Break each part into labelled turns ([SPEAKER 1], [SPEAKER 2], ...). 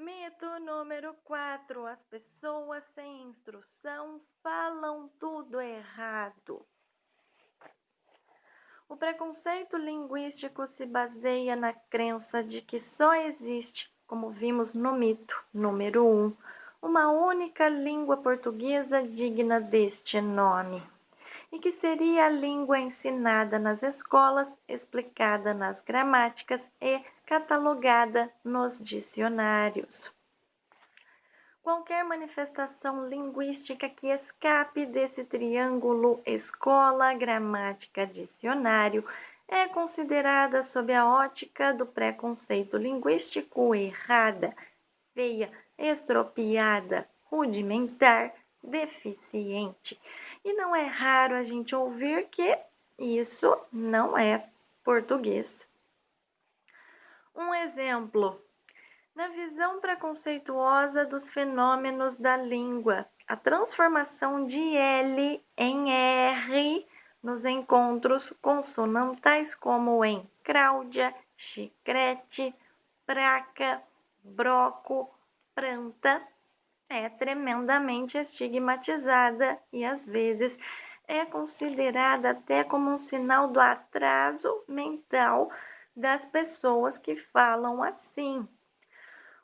[SPEAKER 1] Mito número 4: as pessoas sem instrução falam tudo errado. O preconceito linguístico se baseia na crença de que só existe, como vimos no mito número 1, uma única língua portuguesa digna deste nome, e que seria a língua ensinada nas escolas, explicada nas gramáticas e catalogada nos dicionários. Qualquer manifestação linguística que escape desse triângulo escola, gramática, dicionário é considerada sob a ótica do preconceito linguístico errada, feia, estropiada, rudimentar, deficiente. E não é raro a gente ouvir que isso não é português. Um exemplo: na visão preconceituosa dos fenômenos da língua, a transformação de L em R nos encontros consonantais como em Cláudia, chicrete, praca, broco, pranta, é tremendamente estigmatizada e às vezes é considerada até como um sinal do atraso mental das pessoas que falam assim.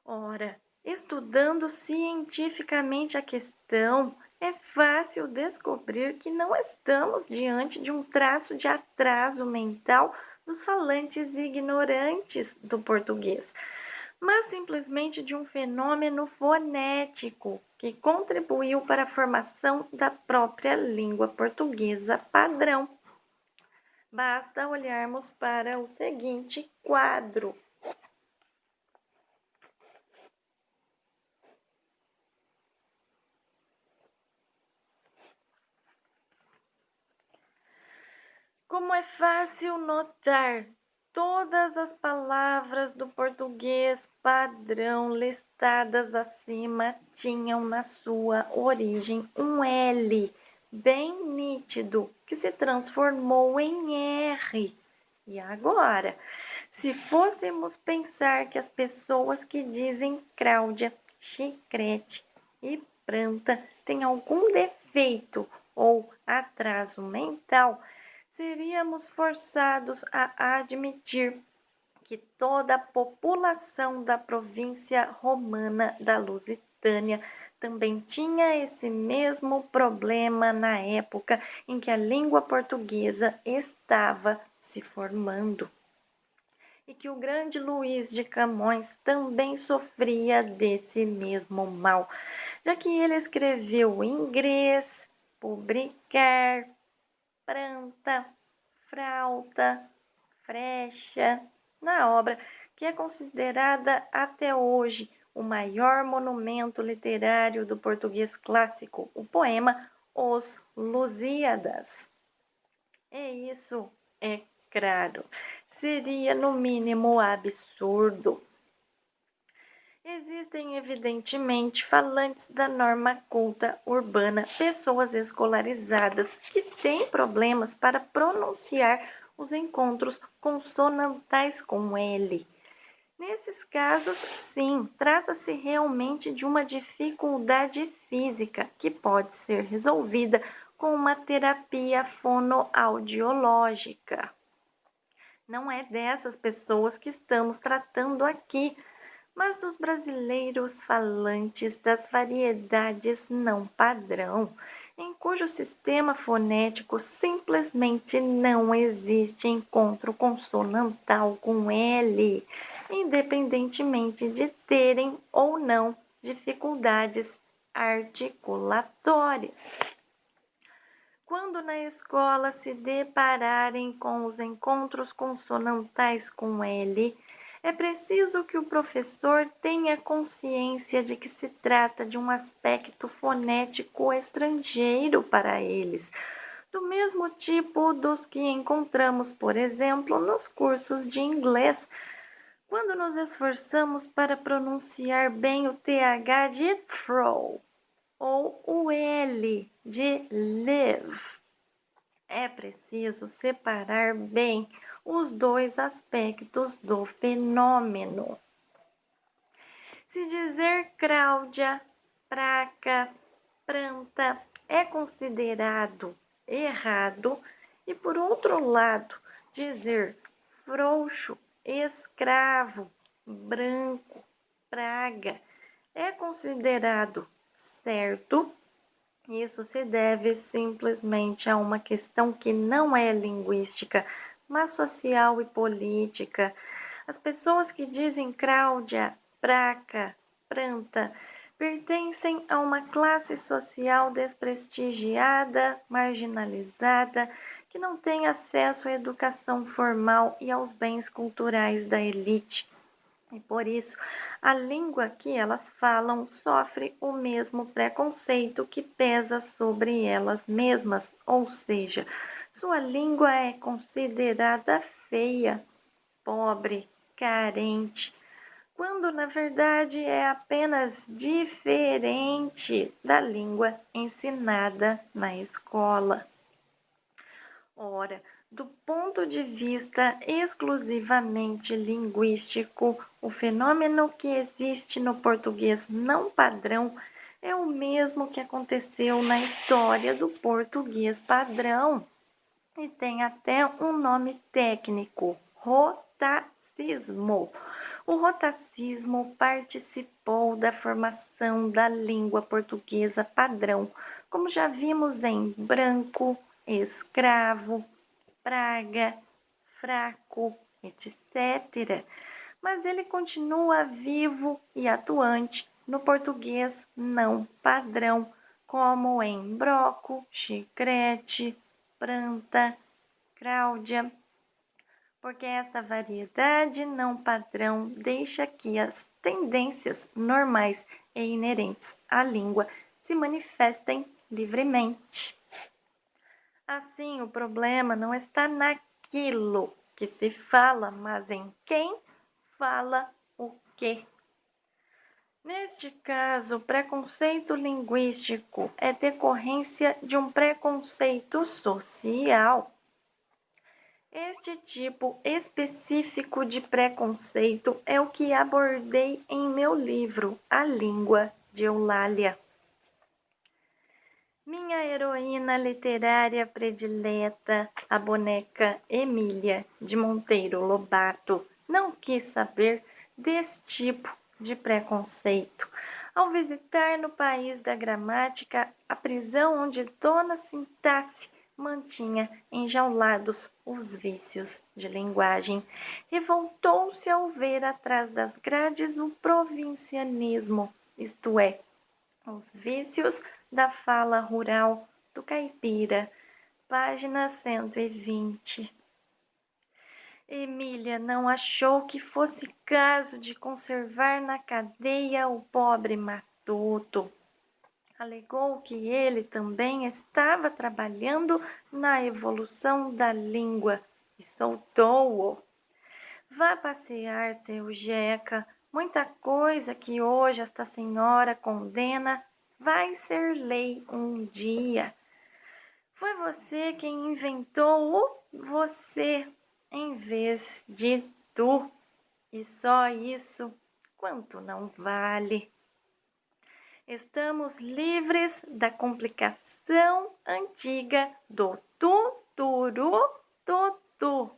[SPEAKER 1] Ora, estudando cientificamente a questão, é fácil descobrir que não estamos diante de um traço de atraso mental dos falantes ignorantes do português, mas simplesmente de um fenômeno fonético que contribuiu para a formação da própria língua portuguesa padrão. Basta olharmos para o seguinte quadro. Como é fácil notar, todas as palavras do português padrão listadas acima tinham na sua origem um L bem nítido, que se transformou em R. E agora, se fôssemos pensar que as pessoas que dizem Cláudia, chicrete e pranta têm algum defeito ou atraso mental, seríamos forçados a admitir que toda a população da província romana da Lusitânia também tinha esse mesmo problema na época em que a língua portuguesa estava se formando. E que o grande Luís de Camões também sofria desse mesmo mal, já que ele escreveu em grés, publicar, pranta, frauta, frecha, na obra que é considerada até hoje o maior monumento literário do português clássico, o poema Os Lusíadas. E isso, é claro, seria no mínimo absurdo. Existem, evidentemente, falantes da norma culta urbana, pessoas escolarizadas que têm problemas para pronunciar os encontros consonantais com L. Nesses casos, sim, trata-se realmente de uma dificuldade física que pode ser resolvida com uma terapia fonoaudiológica. Não é dessas pessoas que estamos tratando aqui, mas dos brasileiros falantes das variedades não padrão, em cujo sistema fonético simplesmente não existe encontro consonantal com L, independentemente de terem ou não dificuldades articulatórias. Quando na escola se depararem com os encontros consonantais com L, é preciso que o professor tenha consciência de que se trata de um aspecto fonético estrangeiro para eles, do mesmo tipo dos que encontramos, por exemplo, nos cursos de inglês, quando nos esforçamos para pronunciar bem o TH de throw ou o L de live. É preciso separar bem os dois aspectos do fenômeno. Se dizer Cláudia, Praca, Pranta é considerado errado, e por outro lado, dizer frouxo, escravo, branco, praga é considerado certo, isso se deve simplesmente a uma questão que não é linguística, mas social e política. As pessoas que dizem Cláudia, Praca, Pranta pertencem a uma classe social desprestigiada, marginalizada, que não tem acesso à educação formal e aos bens culturais da elite. E por isso, a língua que elas falam sofre o mesmo preconceito que pesa sobre elas mesmas, ou seja, sua língua é considerada feia, pobre, carente, quando na verdade é apenas diferente da língua ensinada na escola. Ora, do ponto de vista exclusivamente linguístico, o fenômeno que existe no português não padrão é o mesmo que aconteceu na história do português padrão e tem até um nome técnico: rotacismo. O rotacismo participou da formação da língua portuguesa padrão, como já vimos em branco, escravo, praga, fraco, etc. Mas ele continua vivo e atuante no português não padrão, como em broco, chicrete, pranta, Cláudia, porque essa variedade não padrão deixa que as tendências normais e inerentes à língua se manifestem livremente. Assim, o problema não está naquilo que se fala, mas em quem fala o quê. Neste caso, o preconceito linguístico é decorrência de um preconceito social. Este tipo específico de preconceito é o que abordei em meu livro A Língua de Eulália. Minha heroína literária predileta, a boneca Emília de Monteiro Lobato, não quis saber desse tipo de preconceito. Ao visitar no país da gramática a prisão onde Dona Sintaxe mantinha enjaulados os vícios de linguagem, revoltou-se ao ver atrás das grades o provincianismo, isto é, os vícios da fala rural do caipira, página 120. Emília não achou que fosse caso de conservar na cadeia o pobre matuto. Alegou que ele também estava trabalhando na evolução da língua e soltou-o. Vá passear, seu Jeca. Muita coisa que hoje esta senhora condena vai ser lei um dia. Foi você quem inventou o você em vez de tu. E só isso, quanto não vale. Estamos livres da complicação antiga do tu, turu, tutu.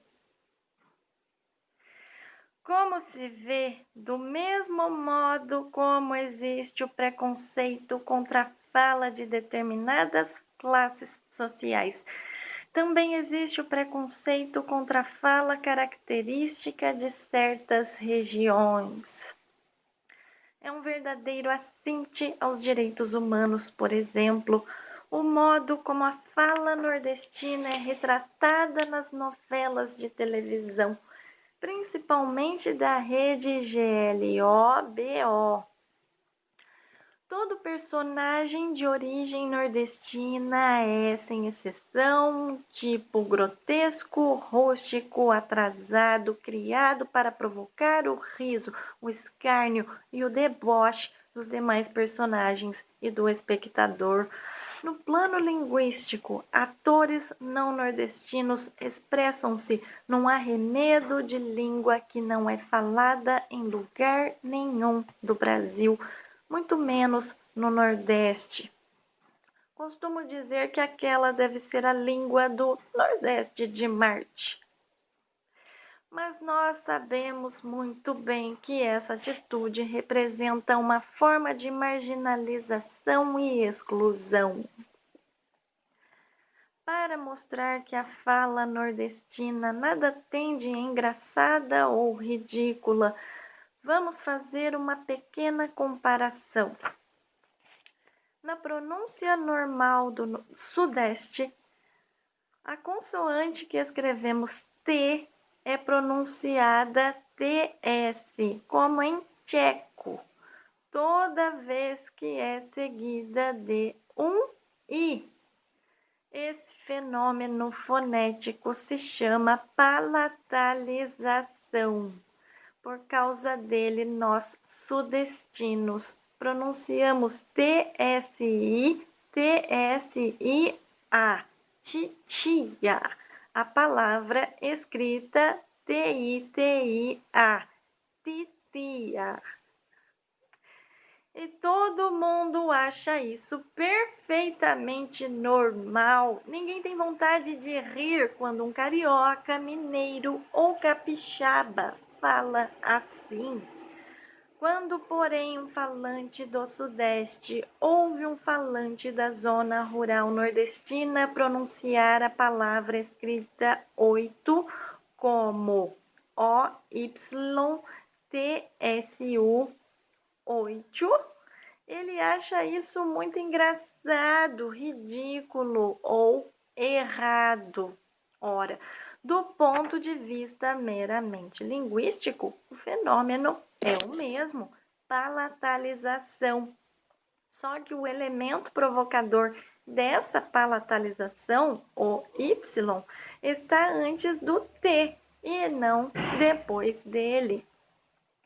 [SPEAKER 1] Como se vê, do mesmo modo como existe o preconceito contra a fala de determinadas classes sociais, também existe o preconceito contra a fala característica de certas regiões. É um verdadeiro assinte aos direitos humanos, por exemplo, o modo como a fala nordestina é retratada nas novelas de televisão, principalmente da rede GLO-BO. Todo personagem de origem nordestina é, sem exceção, tipo grotesco, rústico, atrasado, criado para provocar o riso, o escárnio e o deboche dos demais personagens e do espectador. No plano linguístico, atores não nordestinos expressam-se num arremedo de língua que não é falada em lugar nenhum do Brasil, muito menos no Nordeste. Costumo dizer que aquela deve ser a língua do Nordeste de Marte. Mas nós sabemos muito bem que essa atitude representa uma forma de marginalização e exclusão. Para mostrar que a fala nordestina nada tem de engraçada ou ridícula, vamos fazer uma pequena comparação. Na pronúncia normal do Sudeste, a consoante que escrevemos T é pronunciada TS, como em tcheco, toda vez que é seguida de um I. Esse fenômeno fonético se chama palatalização. Por causa dele, nós sudestinos pronunciamos TSI, TSIA, titia, a palavra escrita TITIA, titia. E todo mundo acha isso perfeitamente normal. Ninguém tem vontade de rir quando um carioca, mineiro ou capixaba fala assim. Quando, porém, um falante do Sudeste ouve um falante da zona rural nordestina pronunciar a palavra escrita 8 como OYTSU, 8, ele acha isso muito engraçado, ridículo ou errado. Ora, do ponto de vista meramente linguístico, o fenômeno é o mesmo, palatalização. Só que o elemento provocador dessa palatalização, o Y, está antes do T e não depois dele.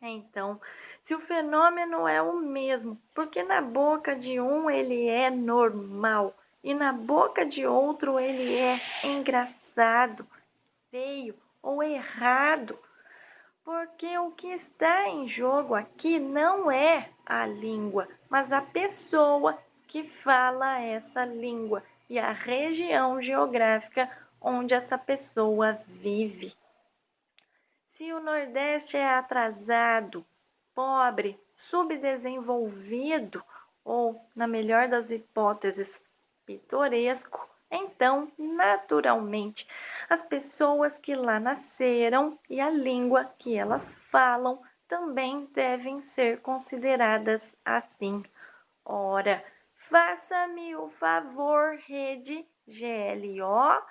[SPEAKER 1] Então, se o fenômeno é o mesmo, porque na boca de um ele é normal e na boca de outro ele é engraçado, feio ou errado, porque o que está em jogo aqui não é a língua, mas a pessoa que fala essa língua e a região geográfica onde essa pessoa vive. Se o Nordeste é atrasado, pobre, subdesenvolvido ou, na melhor das hipóteses, pitoresco, então, naturalmente, as pessoas que lá nasceram e a língua que elas falam também devem ser consideradas assim. Ora, faça-me o favor, rede GLOBO.